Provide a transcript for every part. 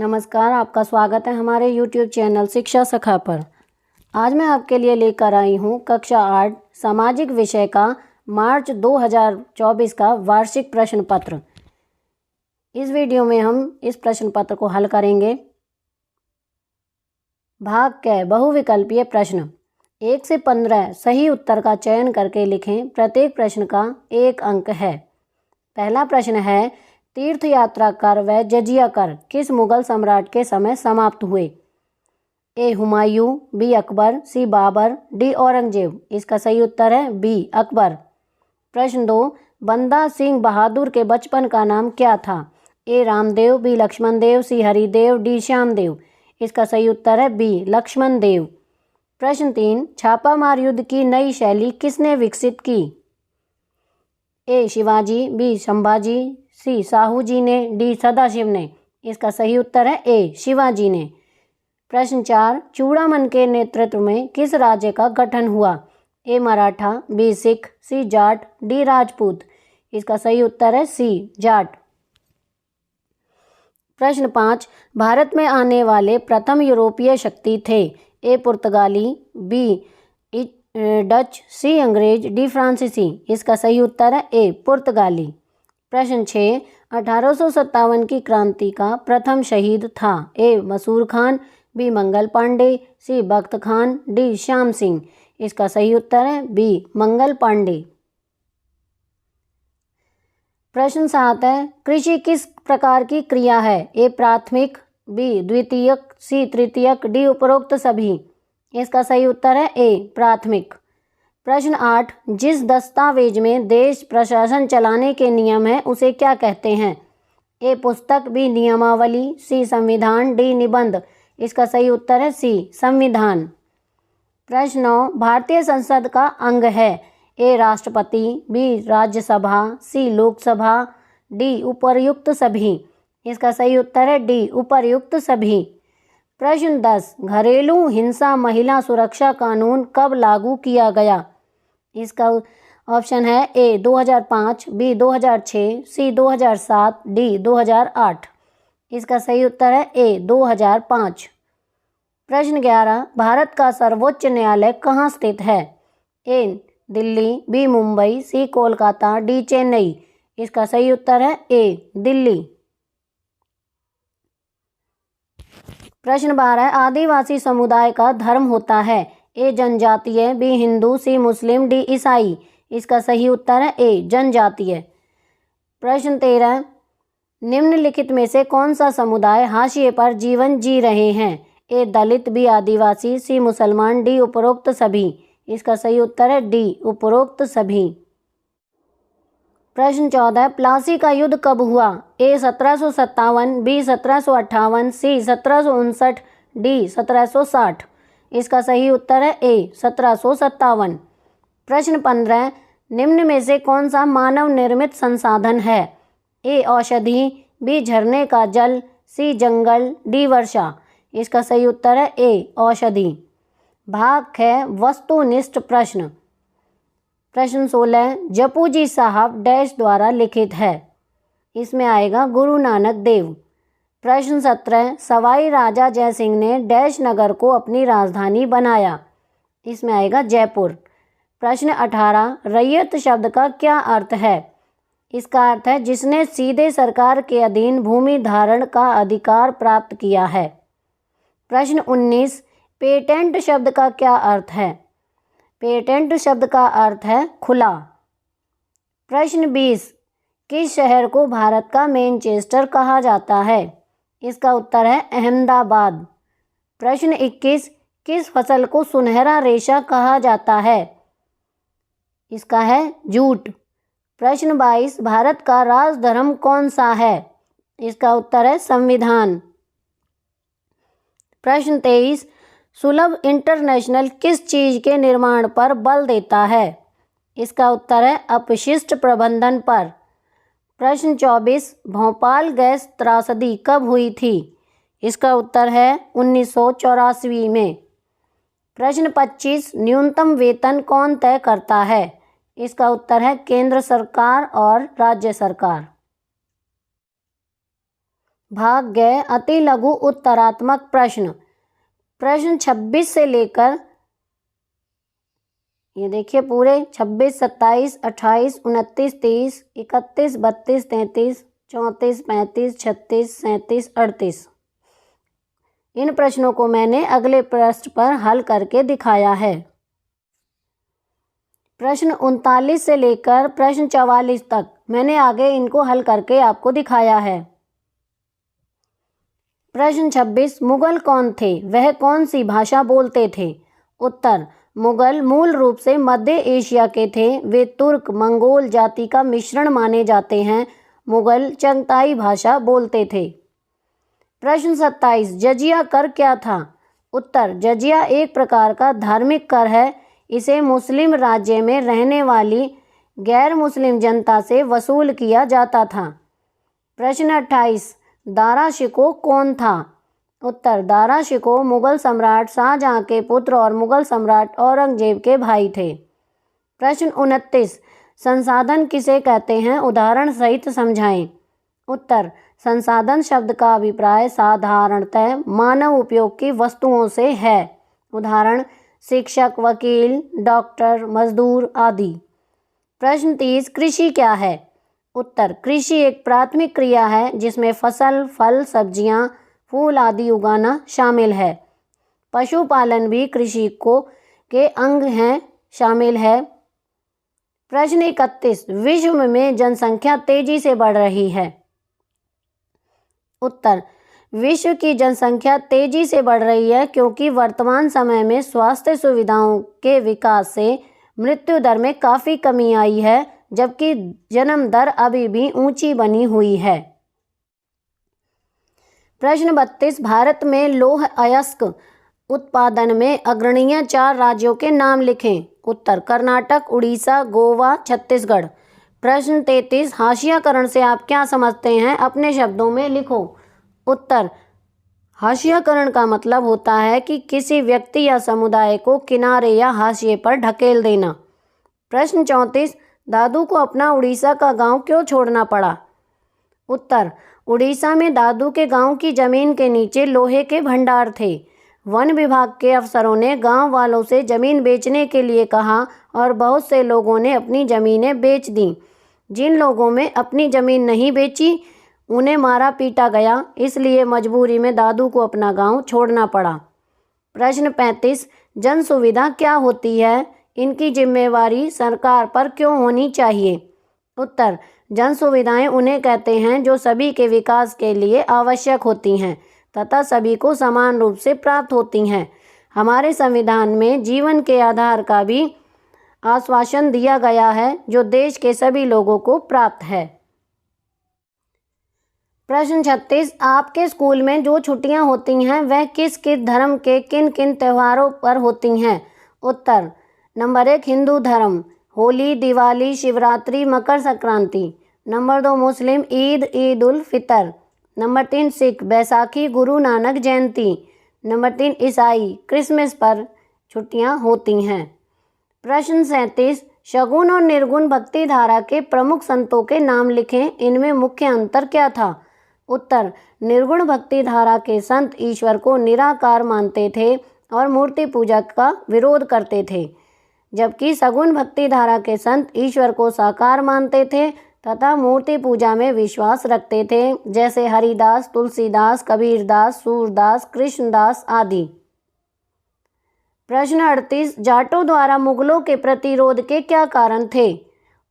नमस्कार, आपका स्वागत है हमारे YouTube चैनल शिक्षा सखा पर। आज मैं आपके लिए लेकर आई हूँ कक्षा 8 सामाजिक विषय का मार्च 2024 का वार्षिक प्रश्न पत्र। इस वीडियो में हम इस प्रश्न पत्र को हल करेंगे। भाग क बहुविकल्पीय प्रश्न 1 से 15 सही उत्तर का चयन करके लिखें। प्रत्येक प्रश्न का 1 अंक है। पहला प्रश्न है, तीर्थ यात्रा कर व जजिया कर किस मुगल सम्राट के समय समाप्त हुए? ए हुमायूं, बी अकबर, सी बाबर, डी औरंगजेब। इसका सही उत्तर है बी अकबर। प्रश्न 2, बंदा सिंह बहादुर के बचपन का नाम क्या था? ए रामदेव, बी लक्ष्मण देव, सी हरिदेव, डी श्यामदेव। इसका सही उत्तर है बी लक्ष्मण देव। प्रश्न 3, छापामार युद्ध की नई शैली किसने विकसित की? ए शिवाजी, बी संभाजी, सी साहू जी ने, डी सदाशिव ने। इसका सही उत्तर है ए शिवाजी ने। प्रश्न 4, चूड़ामन के नेतृत्व में किस राज्य का गठन हुआ? ए मराठा, बी सिख, सी जाट, डी राजपूत। इसका सही उत्तर है सी जाट। प्रश्न 5, भारत में आने वाले प्रथम यूरोपीय शक्ति थे? ए पुर्तगाली, बी डच, सी अंग्रेज, डी फ्रांसीसी। इसका सही उत्तर है ए पुर्तगाली। प्रश्न 6, 1857 की क्रांति का प्रथम शहीद था? ए मसूर खान, बी मंगल पांडे, सी बख्त खान, डी श्याम सिंह। इसका सही उत्तर है बी मंगल पांडे। प्रश्न 7 है, कृषि किस प्रकार की क्रिया है? ए प्राथमिक, बी द्वितीयक, सी तृतीयक, डी उपरोक्त सभी। इसका सही उत्तर है ए प्राथमिक। प्रश्न 8, जिस दस्तावेज में देश प्रशासन चलाने के नियम हैं उसे क्या कहते हैं? ए पुस्तक, बी नियमावली, सी संविधान, डी निबंध। इसका सही उत्तर है सी संविधान। प्रश्न 9, भारतीय संसद का अंग है? ए राष्ट्रपति, बी राज्यसभा, सी लोकसभा, डी उपर्युक्त सभी। इसका सही उत्तर है डी उपर्युक्त सभी। प्रश्न 10, घरेलू हिंसा महिला सुरक्षा कानून कब लागू किया गया? इसका ऑप्शन है ए 2005, बी 2006, सी 2007, डी 2008। इसका सही उत्तर है ए 2005। प्रश्न 11, भारत का सर्वोच्च न्यायालय कहाँ स्थित है? ए दिल्ली, बी मुंबई, सी कोलकाता, डी चेन्नई। इसका सही उत्तर है ए दिल्ली। प्रश्न 12, आदिवासी समुदाय का धर्म होता है? ए जनजातीय, बी हिंदू, सी मुस्लिम, डी ईसाई। इसका सही उत्तर है ए जनजातीय। प्रश्न 13, निम्नलिखित में से कौन सा समुदाय हाशिए पर जीवन जी रहे हैं? ए दलित, बी आदिवासी, सी मुसलमान, डी उपरोक्त सभी। इसका सही उत्तर है डी उपरोक्त सभी। प्रश्न 14, प्लासी का युद्ध कब हुआ? ए 1757, बी 1758, सी 1759, डी 1760। इसका सही उत्तर है ए 1757। प्रश्न 15, निम्न में से कौन सा मानव निर्मित संसाधन है? ए औषधि, बी झरने का जल, सी जंगल, डी वर्षा। इसका सही उत्तर है ए औषधि। भाग ख वस्तुनिष्ठ प्रश्न। प्रश्न 16, जपूजी साहब डैश द्वारा लिखित है? इसमें आएगा गुरु नानक देव। प्रश्न 17, सवाई राजा जयसिंह ने डैश नगर को अपनी राजधानी बनाया? इसमें आएगा जयपुर। प्रश्न 18, रैयत शब्द का क्या अर्थ है? इसका अर्थ है जिसने सीधे सरकार के अधीन भूमि धारण का अधिकार प्राप्त किया है। प्रश्न 19, पेटेंट शब्द का क्या अर्थ है? पेटेंट शब्द का अर्थ है खुला। प्रश्न 20, किस शहर को भारत का मैनचेस्टर कहा जाता है? इसका उत्तर है अहमदाबाद। प्रश्न 21, किस फसल को सुनहरा रेशा कहा जाता है? इसका है जूट। प्रश्न 22, भारत का राजधर्म कौन सा है? इसका उत्तर है संविधान। प्रश्न 23, सुलभ इंटरनेशनल किस चीज के निर्माण पर बल देता है? इसका उत्तर है अपशिष्ट प्रबंधन पर। प्रश्न 24, भोपाल गैस त्रासदी कब हुई थी? इसका उत्तर है 1984 में। प्रश्न 25, न्यूनतम वेतन कौन तय करता है? इसका उत्तर है केंद्र सरकार और राज्य सरकार। भाग गए अति लघु उत्तरात्मक प्रश्न। प्रश्न 26 से लेकर ये देखिए पूरे 26, 27, 28, 29, 30, 31, 32, 33, 34, 35, 36, 37, 38 इन प्रश्नों को मैंने अगले पृष्ठ पर हल करके दिखाया है। प्रश्न 39 से लेकर प्रश्न 44 तक मैंने आगे इनको हल करके आपको दिखाया है। प्रश्न 26, मुगल कौन थे? वह कौन सी भाषा बोलते थे? उत्तर, मुगल मूल रूप से मध्य एशिया के थे। वे तुर्क मंगोल जाति का मिश्रण माने जाते हैं। मुगल चंगताई भाषा बोलते थे। प्रश्न 27, जजिया कर क्या था? उत्तर, जजिया एक प्रकार का धार्मिक कर है। इसे मुस्लिम राज्य में रहने वाली गैर मुस्लिम जनता से वसूल किया जाता था। प्रश्न 28, दारा शिकोह कौन था? उत्तर, दारा शिकोह मुगल सम्राट शाहजहां के पुत्र और मुगल सम्राट औरंगजेब के भाई थे। प्रश्न 29, संसाधन किसे कहते हैं? उदाहरण सहित समझाएं। उत्तर, संसाधन शब्द का अभिप्राय साधारणतः मानव उपयोग की वस्तुओं से है। उदाहरण शिक्षक, वकील, डॉक्टर, मजदूर आदि। प्रश्न 30, कृषि क्या है? उत्तर, कृषि एक प्राथमिक क्रिया है जिसमें फसल, फल, सब्जियां, फूल आदि उगाना शामिल है। पशुपालन भी कृषि के अंग हैं शामिल है। प्रश्न 31, विश्व में जनसंख्या तेजी से बढ़ रही है। उत्तर, विश्व की जनसंख्या तेजी से बढ़ रही है क्योंकि वर्तमान समय में स्वास्थ्य सुविधाओं के विकास से मृत्यु दर में काफ़ी कमी आई है, जबकि जन्म दर अभी भी ऊंची बनी हुई है। प्रश्न 32, भारत में लौह अयस्क उत्पादन में अग्रणीय 4 राज्यों के नाम लिखें। उत्तर, कर्नाटक, उड़ीसा, गोवा, छत्तीसगढ़। प्रश्न 33, हाशियाकरण से आप क्या समझते हैं? अपने शब्दों में लिखो। उत्तर, हाशियाकरण का मतलब होता है कि किसी व्यक्ति या समुदाय को किनारे या हाशिए पर ढकेल देना। प्रश्न 34, दादू को अपना उड़ीसा का गांव क्यों छोड़ना पड़ा? उत्तर, उड़ीसा में दादू के गांव की जमीन के नीचे लोहे के भंडार थे। वन विभाग के अफसरों ने गांव वालों से जमीन बेचने के लिए कहा और बहुत से लोगों ने अपनी ज़मीनें बेच दी। जिन लोगों में अपनी ज़मीन नहीं बेची उन्हें मारा पीटा गया, इसलिए मजबूरी में दादू को अपना गांव छोड़ना पड़ा। प्रश्न 35, जन सुविधा क्या होती है? इनकी जिम्मेवारी सरकार पर क्यों होनी चाहिए? उत्तर, जन सुविधाएं उन्हें कहते हैं जो सभी के विकास के लिए आवश्यक होती हैं तथा सभी को समान रूप से प्राप्त होती हैं। हमारे संविधान में जीवन के आधार का भी आश्वासन दिया गया है जो देश के सभी लोगों को प्राप्त है। प्रश्न 36, आपके स्कूल में जो छुट्टियां होती हैं वह किस किस धर्म के किन किन त्योहारों पर होती हैं? उत्तर, नंबर 1 हिंदू धर्म, होली, दिवाली, शिवरात्रि, मकर संक्रांति। नंबर 2 मुस्लिम, ईद, ईद उल फितर। नंबर 3 सिख, बैसाखी, गुरु नानक जयंती। नंबर 3 ईसाई, क्रिसमस पर छुट्टियां होती हैं। प्रश्न 37, शगुन और निर्गुण भक्ति धारा के प्रमुख संतों के नाम लिखें। इनमें मुख्य अंतर क्या था? उत्तर, निर्गुण भक्ति धारा के संत ईश्वर को निराकार मानते थे और मूर्ति पूजा का विरोध करते थे, जबकि सगुण भक्ति धारा के संत ईश्वर को साकार मानते थे तथा मूर्ति पूजा में विश्वास रखते थे, जैसे हरिदास, तुलसीदास, कबीरदास, सूरदास, कृष्णदास आदि। प्रश्न 38, जाटों द्वारा मुगलों के प्रतिरोध के क्या कारण थे?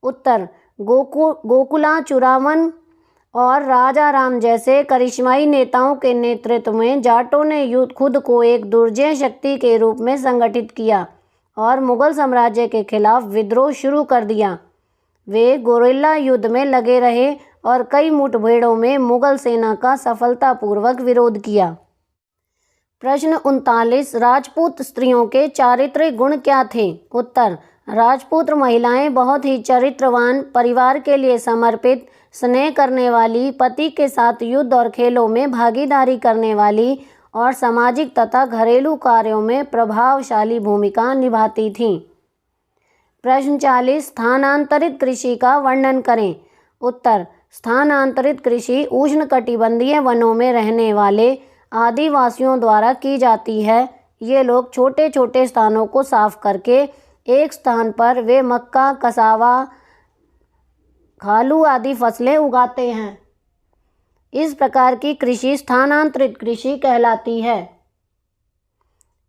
उत्तर, गोकुलाचूरमन और राजा राम जैसे करिश्माई नेताओं के नेतृत्व में जाटों ने खुद को एक दुर्जय शक्ति के रूप में संगठित किया और मुगल साम्राज्य के खिलाफ विद्रोह शुरू कर दिया। वे गोरिल्ला युद्ध में लगे रहे और कई मुठभेड़ों में मुगल सेना का सफलतापूर्वक विरोध किया। प्रश्न 39, राजपूत स्त्रियों के चारित्रिक गुण क्या थे? उत्तर, राजपूत महिलाएं बहुत ही चरित्रवान, परिवार के लिए समर्पित, स्नेह करने वाली, पति के साथ युद्ध और खेलों में भागीदारी करने वाली और सामाजिक तथा घरेलू कार्यों में प्रभावशाली भूमिका निभाती थीं। प्रश्न 40, स्थानांतरित कृषि का वर्णन करें। उत्तर, स्थानांतरित कृषि उष्णकटिबंधीय वनों में रहने वाले आदिवासियों द्वारा की जाती है। ये लोग छोटे छोटे स्थानों को साफ करके एक स्थान पर वे मक्का, कसावा, खालू आदि फसलें उगाते हैं। इस प्रकार की कृषि स्थानांतरित कृषि कहलाती है।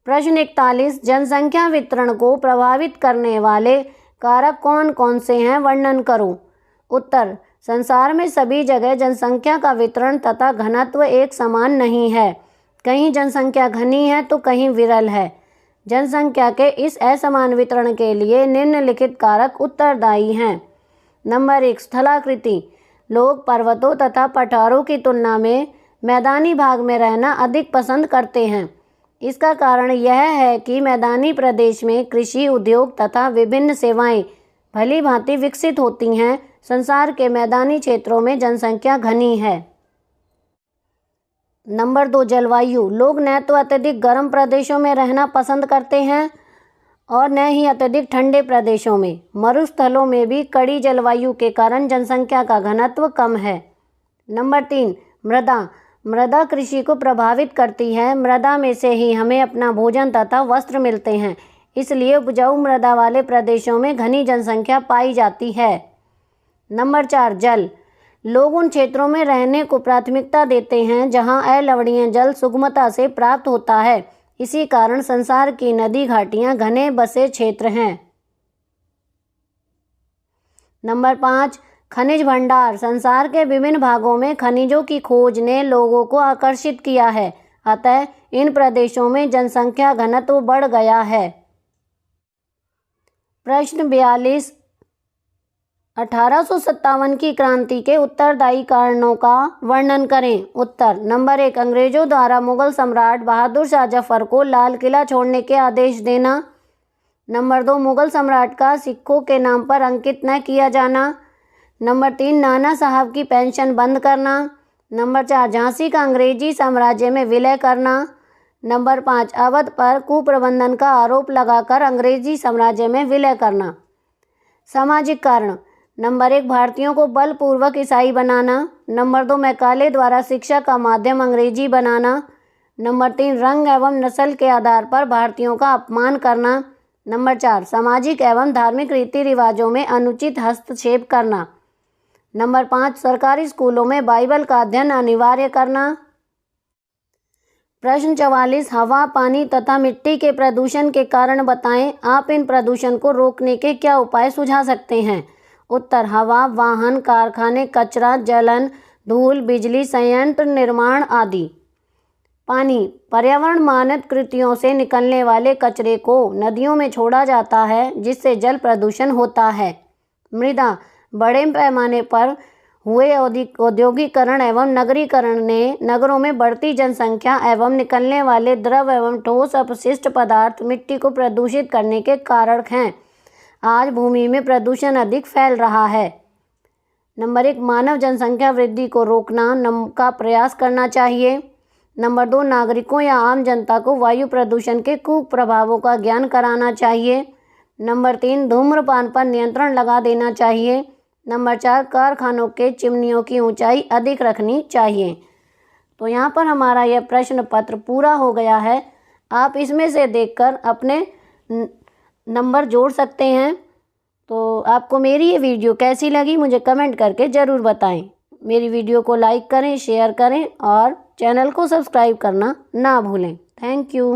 प्रश्न 41, जनसंख्या वितरण को प्रभावित करने वाले कारक कौन कौन से हैं, वर्णन करो। उत्तर, संसार में सभी जगह जनसंख्या का वितरण तथा घनत्व एक समान नहीं है। कहीं जनसंख्या घनी है तो कहीं विरल है। जनसंख्या के इस असमान वितरण के लिए निम्नलिखित कारक उत्तरदायी हैं। नंबर 1, स्थलाकृति। लोग पर्वतों तथा पठारों की तुलना में मैदानी भाग में रहना अधिक पसंद करते हैं। इसका कारण यह है कि मैदानी प्रदेश में कृषि, उद्योग तथा विभिन्न सेवाएं भली भांति विकसित होती हैं। संसार के मैदानी क्षेत्रों में जनसंख्या घनी है। नंबर 2, जलवायु। लोग न तो अत्यधिक गर्म प्रदेशों में रहना पसंद करते हैं और न ही अत्यधिक ठंडे प्रदेशों में। मरुस्थलों में भी कड़ी जलवायु के कारण जनसंख्या का घनत्व कम है। नंबर 3, मृदा। मृदा कृषि को प्रभावित करती है। मृदा में से ही हमें अपना भोजन तथा वस्त्र मिलते हैं, इसलिए उपजाऊ मृदा वाले प्रदेशों में घनी जनसंख्या पाई जाती है। नंबर 4, जल। लोग उन क्षेत्रों में रहने को प्राथमिकता देते हैं जहां अलवणीय जल सुगमता से प्राप्त होता है। इसी कारण संसार की नदी घाटियां घने बसे क्षेत्र हैं। नंबर 5, खनिज भंडार। संसार के विभिन्न भागों में खनिजों की खोज ने लोगों को आकर्षित किया है, अतः इन प्रदेशों में जनसंख्या घनत्व बढ़ गया है। प्रश्न 42, 1857 की क्रांति के उत्तरदायी कारणों का वर्णन करें। उत्तर, नंबर 1, अंग्रेजों द्वारा मुगल सम्राट बहादुर शाह जफर को लाल किला छोड़ने के आदेश देना। नंबर 2, मुगल सम्राट का सिक्कों के नाम पर अंकित न किया जाना। नंबर 3, नाना साहब की पेंशन बंद करना। नंबर 4, झांसी का अंग्रेजी साम्राज्य में विलय करना। नंबर 5, अवध पर कुप्रबंधन का आरोप लगाकर अंग्रेजी साम्राज्य में विलय करना। सामाजिक कारण। नंबर 1, भारतीयों को बलपूर्वक ईसाई बनाना। नंबर 2, मैकाले द्वारा शिक्षा का माध्यम अंग्रेजी बनाना। नंबर 3, रंग एवं नस्ल के आधार पर भारतीयों का अपमान करना। नंबर 4, सामाजिक एवं धार्मिक रीति रिवाजों में अनुचित हस्तक्षेप करना। नंबर 5, सरकारी स्कूलों में बाइबल का अध्ययन अनिवार्य करना। प्रश्न 44, हवा, पानी तथा मिट्टी के प्रदूषण के कारण बताएं। आप इन प्रदूषण को रोकने के क्या उपाय सुझा सकते हैं। उत्तर, हवा, वाहन, कारखाने, कचरा, जलन, धूल, बिजली संयंत्र निर्माण आदि। पानी, पर्यावरण मानक कृतियों से निकलने वाले कचरे को नदियों में छोड़ा जाता है, जिससे जल प्रदूषण होता है। मृदा, बड़े पैमाने पर हुए औद्योगिकरण एवं नगरीकरण ने नगरों में बढ़ती जनसंख्या एवं निकलने वाले द्रव एवं ठोस अपशिष्ट पदार्थ मिट्टी को प्रदूषित करने के कारक हैं। आज भूमि में प्रदूषण अधिक फैल रहा है। नंबर 1, मानव जनसंख्या वृद्धि को रोकना का प्रयास करना चाहिए। नंबर 2, नागरिकों या आम जनता को वायु प्रदूषण के कुप्रभावों का ज्ञान कराना चाहिए। नंबर 3, धूम्रपान पर नियंत्रण लगा देना चाहिए। नंबर 4, कारखानों के चिमनियों की ऊंचाई अधिक रखनी चाहिए। तो यहाँ पर हमारा यह प्रश्न पत्र पूरा हो गया है। आप इसमें से देखकर अपने नंबर जोड़ सकते हैं। तो आपको मेरी ये वीडियो कैसी लगी मुझे कमेंट करके ज़रूर बताएं। मेरी वीडियो को लाइक करें, शेयर करें और चैनल को सब्सक्राइब करना ना भूलें। Thank you.